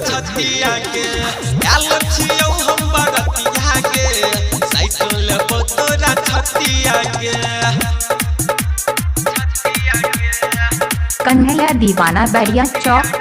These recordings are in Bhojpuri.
छतिया के आलम छियौ हम बरतिया के साइकिल तोरा छतिया के कन्हैया दीवाना बैरिया चौक।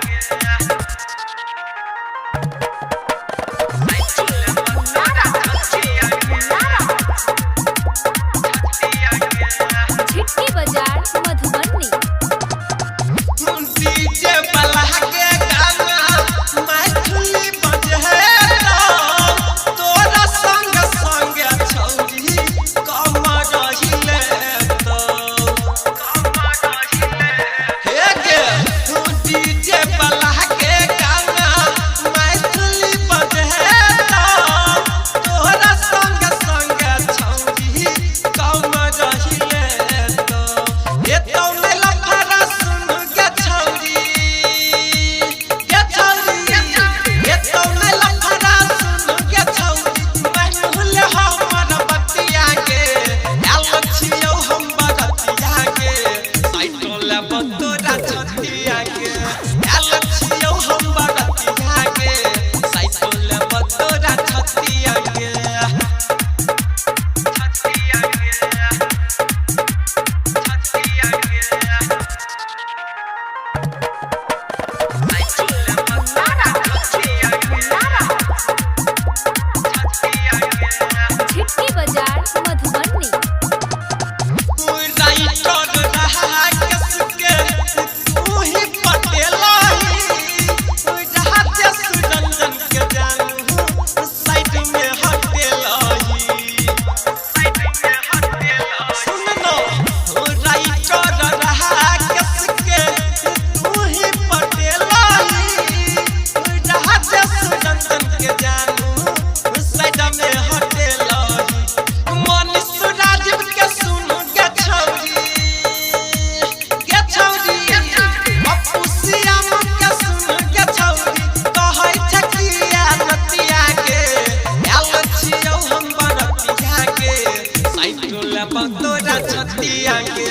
तोरा छतिया के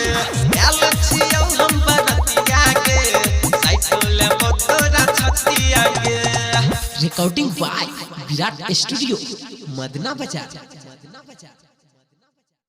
आलम छियौ हम बरतिया के साइकिल तोरा छतिया के। Recording by Virat studio Madna बाजार।